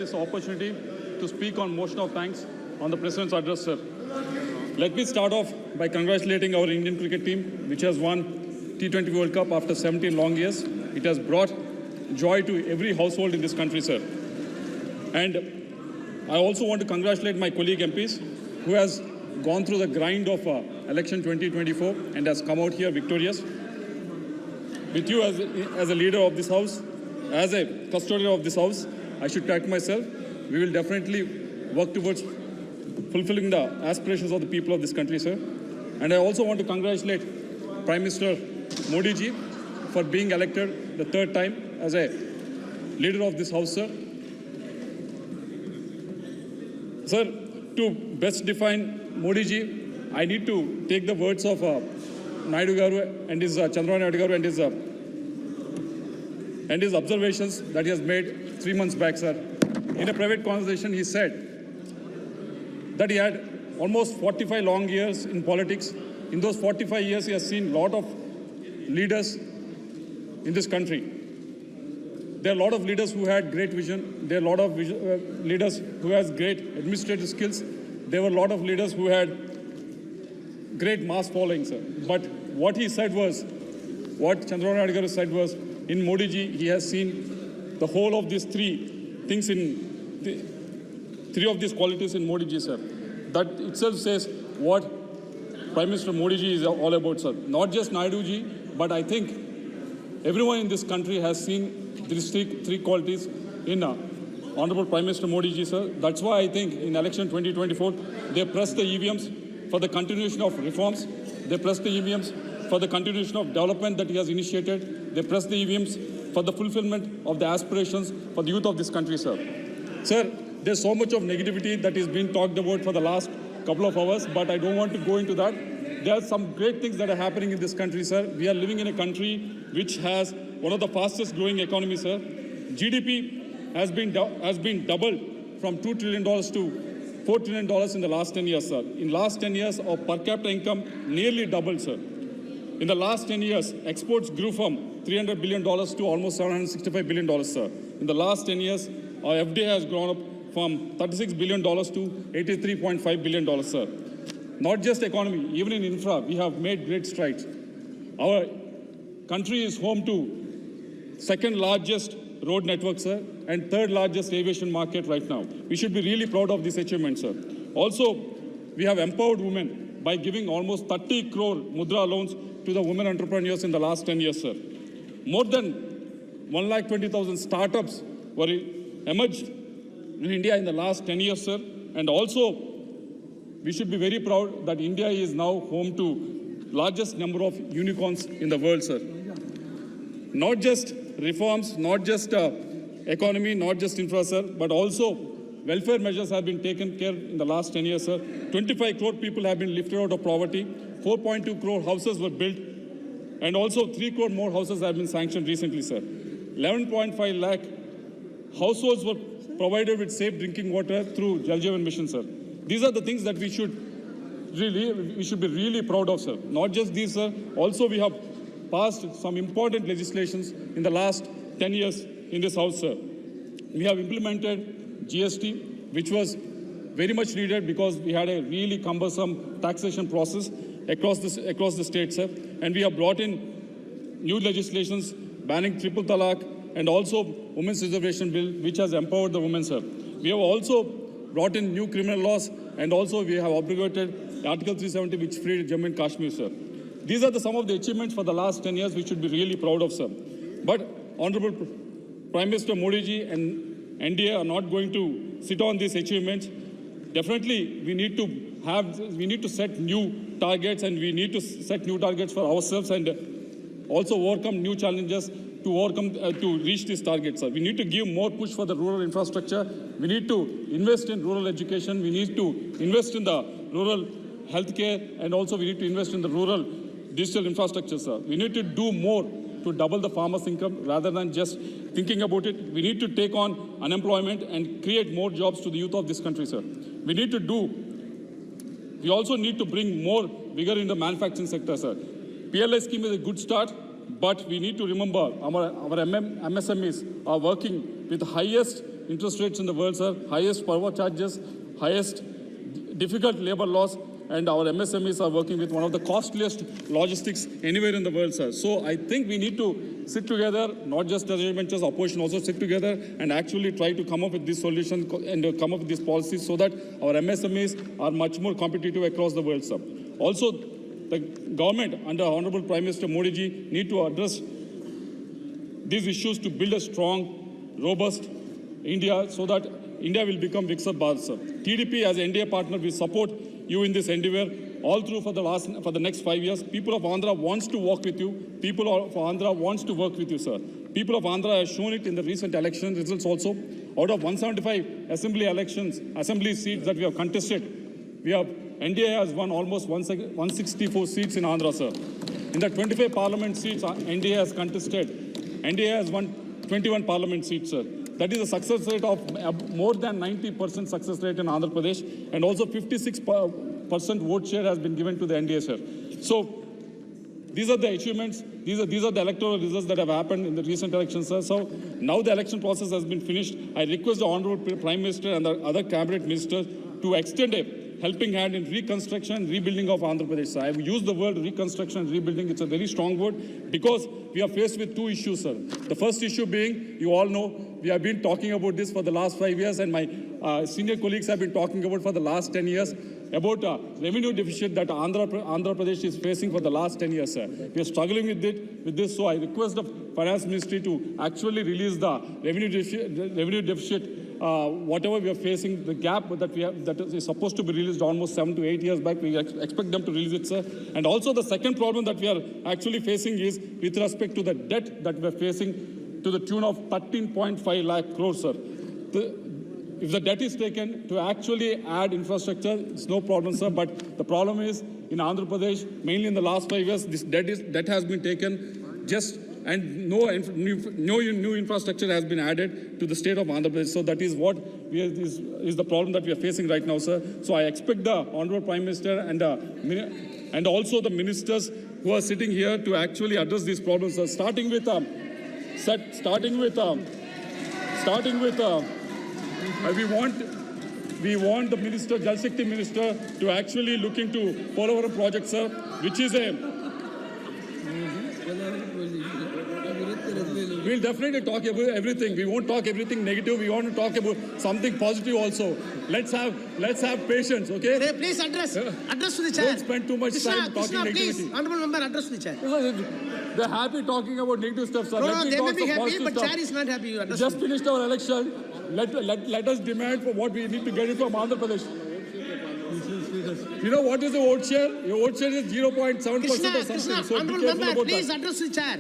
This opportunity to speak on motion of thanks on the President's address, sir. Let me start off by congratulating our Indian cricket team, which has won T20 World Cup after 17 long years. It has brought joy to every household in this country, sir. And I also want to congratulate my colleague MPs who has gone through the grind of election 2024 and has come out here victorious. With you as a leader of this house, as a custodian of this house, I should thank myself. We will definitely work towards fulfilling the aspirations of the people of this country, sir. And I also want to congratulate Prime Minister Modi ji for being elected the third time as a leader of this house, sir. Sir, to best define Modi ji, I need to take the words of Naidu Garu and his Chandrababu Naidu Garu and his observations that he has made 3 months back, sir. In a private conversation, he said that he had almost 45 long years in politics. In those 45 years, he has seen a lot of leaders in this country. There are a lot of leaders who had great vision. There are a lot of leaders who has great administrative skills. There were a lot of leaders who had great mass following, sir. But what he said was, what Chandrababu Naidu Garu said was, in Modi ji, he has seen the whole of these three things three of these qualities in Modi ji, sir. That itself says what Prime Minister Modi ji is all about, sir. Not just Naidu ji, but I think everyone in this country has seen these three qualities in Honorable Prime Minister Modi ji, sir. That's why I think in election 2024, they pressed the EVMs for the continuation of reforms. They pressed the EVMs for the continuation of development that he has initiated. They press the EVMs for the fulfillment of the aspirations for the youth of this country, sir. Sir, there's so much of negativity that is being talked about for the last couple of hours, but I don't want to go into that. There are some great things that are happening in this country, sir. We are living in a country which has one of the fastest growing economies, sir. GDP has been doubled from $2 trillion to $4 trillion in the last 10 years, sir. In last 10 years, our per capita income nearly doubled, sir. In the last 10 years, exports grew from $300 billion to almost $765 billion, sir. In the last 10 years, our FDI has grown up from $36 billion to $83.5 billion, sir. Not just economy, even in infra, we have made great strides. Our country is home to second largest road network, sir, and third largest aviation market right now. We should be really proud of this achievement, sir. Also, we have empowered women by giving almost 30 crore mudra loans to the women entrepreneurs in the last 10 years, sir. More than 120,000 startups were emerged in India in the last 10 years, sir. And also, we should be very proud that India is now home to largest number of unicorns in the world, sir. Not just reforms, not just economy, not just infra, sir, but also welfare measures have been taken care in the last 10 years, sir. 25 crore people have been lifted out of poverty. 4.2 crore houses were built. And also 3 crore more houses have been sanctioned recently, sir. 11.5 lakh households were provided with safe drinking water through Jal Jeevan Mission, sir. These are the things that we should be really proud of, sir. Not just these, sir. Also, we have passed some important legislations in the last 10 years in this house, sir. We have implemented GST, which was very much needed because we had a really cumbersome taxation process across the state, sir. And we have brought in new legislations banning triple talaq and also women's reservation bill, which has empowered the women, sir. We have also brought in new criminal laws, and also we have abrogated Article 370, which freed Jammu and Kashmir, sir. These are some of the achievements for the last 10 years we should be really proud of, sir. But Honorable Prime Minister Modi ji and NDA are not going to sit on these achievements. Definitely, we need to set new targets, and we need to set new targets for ourselves and also overcome new challenges to reach these targets, sir. We need to give more push for the rural infrastructure. We need to invest in rural education. We need to invest in the rural healthcare, and also we need to invest in the rural digital infrastructure, sir. We need to do more to double the farmers' income rather than just thinking about it. We need to take on unemployment and create more jobs to the youth of this country, sir. We also need to bring more vigor in the manufacturing sector, sir. PLI scheme is a good start, But we need to remember our MSMEs are working with the highest interest rates in the world, sir, highest power charges, highest difficult labor laws, and our MSMEs are working with one of the costliest logistics anywhere in the world, sir. So I think we need to sit together, not just as ventures, opposition also sit together and actually try to come up with this solution and come up with these policies so that our MSMEs are much more competitive across the world, sir. Also, the government under Honorable Prime Minister Modi ji need to address these issues to build a strong, robust India so that India will become Viksit Bharat, sir. TDP as NDA partner will support you in this endeavor all through for the next 5 years. People of Andhra wants to work with you. People of Andhra wants to work with you, sir. People of Andhra have shown it in the recent election results also. Out of 175 assembly seats that we have contested, NDA has won almost 164 seats in Andhra, sir. In the 25 parliament seats NDA has contested, NDA has won 21 parliament seats, sir. That is a success rate of more than 90% success rate in Andhra Pradesh, and also 56% vote share has been given to the NDA, sir. So these are the achievements, these are the electoral results that have happened in the recent elections, sir. So now the election process has been finished. I request the Honorable Prime Minister and the other cabinet ministers to extend a helping hand in reconstruction and rebuilding of Andhra Pradesh, sir. I have used the word reconstruction and rebuilding. It's a very strong word because we are faced with two issues, sir. The first issue being, you all know, we have been talking about this for the last 5 years, and my senior colleagues have been talking about for the last 10 years about revenue deficit that Andhra Pradesh is facing for the last 10 years, sir. We are struggling with this, so I request the Finance Ministry to actually release the revenue deficit whatever we are facing, the gap that is supposed to be released almost 7 to 8 years back. We expect them to release it, sir. And also the second problem that we are actually facing is with respect to the debt that we are facing to the tune of 13.5 lakh crores, sir. If the debt is taken to actually add infrastructure, it's no problem, sir. But the problem is in Andhra Pradesh, mainly in the last 5 years, this debt has been taken and no new infrastructure has been added to the state of Andhra Pradesh. So that is what is the problem that we are facing right now, sir. So I expect the Honorable Prime Minister and also the ministers who are sitting here to actually address these problems, sir. Starting with we want the minister, Jal Shakti minister, to actually look into Polavaram project, sir, which is we'll definitely talk about everything. We won't talk everything negative. We want to talk about something positive also. Let's have patience, okay? Hey, please address to the chair. Don't spend too much time talking negativity. Please, honorable member, address to the chair. They're happy talking about negative stuff, sir. No, they may be happy, but chair is not happy. You just finished our election. Let us demand for what we need to get it from Andhra Pradesh. You know what is the vote share? Your vote share is 0.7% or something. Krishna, So honorable be careful member, about please that. address the chair.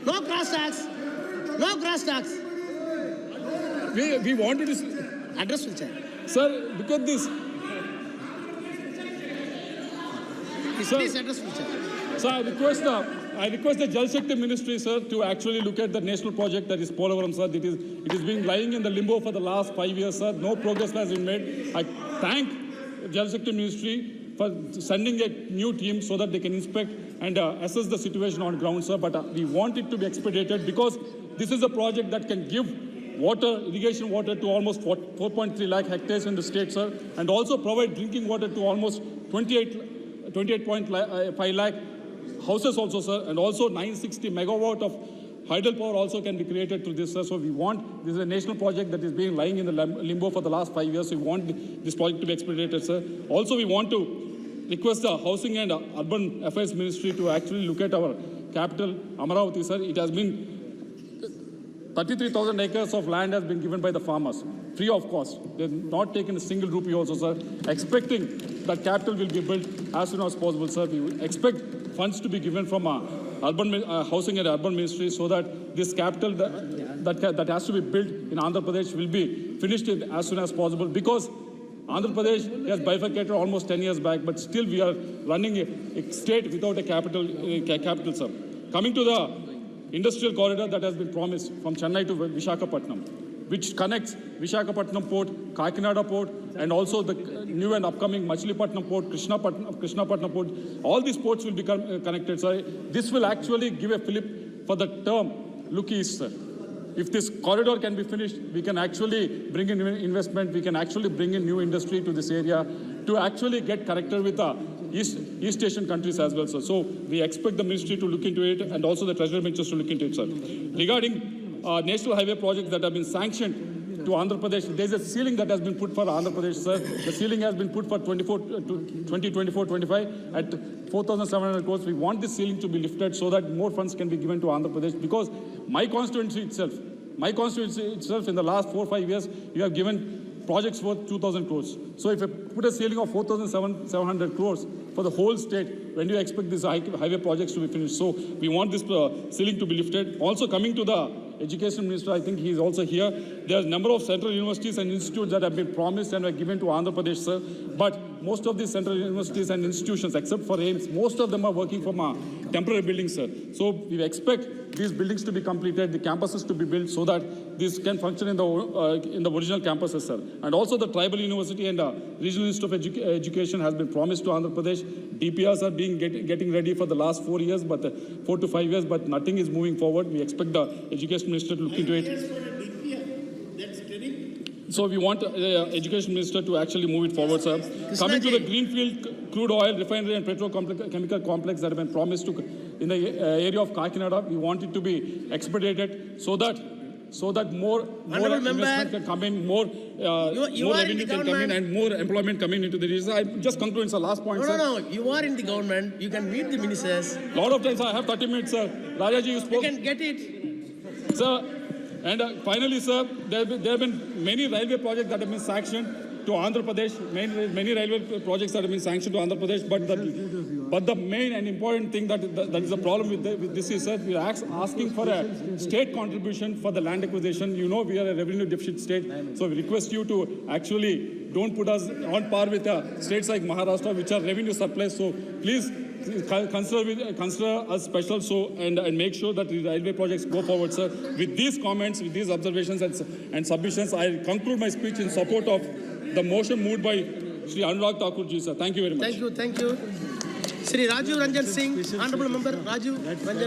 No cross talks. No cross talks. We wanted to Address the chair. Sir, look at this. Please address the chair. Sir, I request the Jal Shakti Ministry, sir, to actually look at the national project that is Polavaram, sir. It is being lying in the limbo for the last 5 years, sir. No progress has been made. I thank Jal Shakti Ministry for sending a new team so that they can inspect and assess the situation on ground, sir. But we want it to be expedited because this is a project that can give irrigation water to almost 4.3 lakh hectares in the state, sir, and also provide drinking water to almost 28.5 lakh houses also, sir, and also 960 megawatt of hydel power also can be created through this, sir. So this is a national project that is being lying in the limbo for the last 5 years. We want this project to be expedited, sir. Also, we want to request the Housing and Urban Affairs Ministry to actually look at our capital, Amaravati, sir. It has been 33,000 acres of land has been given by the farmers, free of cost. They have not taken a single rupee also, sir. Expecting that capital will be built as soon as possible, sir. We expect funds to be given from Housing and Urban Ministry so that this capital that has to be built in Andhra Pradesh will be finished as soon as possible, because Andhra Pradesh has bifurcated almost 10 years back, but still we are running a state without a capital, sir. Coming to the industrial corridor that has been promised from Chennai to Visakhapatnam, which connects Visakhapatnam port, Kakinada port, and also the new and upcoming Machilipatnam port, Krishnapatnam port. All these ports will become connected, sir. This will actually give a fillip for the term Look East, sir. if this corridor can be finished, we can actually bring in investment, we can actually bring in new industry to this area to actually get connected with the East Asian countries as well, sir. So we expect the ministry to look into it and also the treasury ministers to look into it, sir. Regarding national highway projects that have been sanctioned to Andhra Pradesh, there's a ceiling that has been put for Andhra Pradesh, sir. The ceiling has been put for 2024-25 at 4,700 crores. We want this ceiling to be lifted so that more funds can be given to Andhra Pradesh, because my constituency itself in the last 4 or 5 years, you have given projects worth 2,000 crores. So if you put a ceiling of 4,700 crores for the whole state, when do you expect these highway projects to be finished? So we want this ceiling to be lifted. Also coming to the Education Minister, I think he is also here. There are a number of central universities and institutes that have been promised and were given to Andhra Pradesh, sir. But most of these central universities and institutions, except for AIMS, most of them are working from temporary buildings, sir. So we expect these buildings to be completed, the campuses to be built, so that this can function in the original campuses, sir. And also the Tribal University and Regional Institute of Education has been promised to Andhra Pradesh. DPRs are getting ready for the last 4 years, but 4 to 5 years, but nothing is moving forward. We expect the Education Minister to look into it. So we want Education Minister to actually move it forward, sir. Coming to the Greenfield crude oil refinery and petrochemical complex that have been promised to in the area of Kakinada, we want it to be expedited so that more investment can come in, more revenue can come in, and more employment coming into the region. I just conclude, sir. Last point, sir. No. You are in the government. You can meet the ministers. Lot of times I have 30 minutes, sir. Rajaji, you spoke. You can get it. Sir, and finally, sir, there have been many railway projects that have been sanctioned to Andhra Pradesh, many railway projects that have been sanctioned to Andhra Pradesh, but the main and important thing that is the problem with this is, sir, we are asking for a state contribution for the land acquisition. You know, we are a revenue deficit state, so we request you to actually don't put us on par with states like Maharashtra, which are revenue surplus. So please consider us special, so and make sure that the railway projects go forward, sir. With these comments, with these observations and submissions, I conclude my speech in support of the motion moved by Shri Anurag Thakur ji, sir. Thank you very much. Thank you. Shri Rajiv Ranjan Singh, Honorable Member Rajiv Ranjan.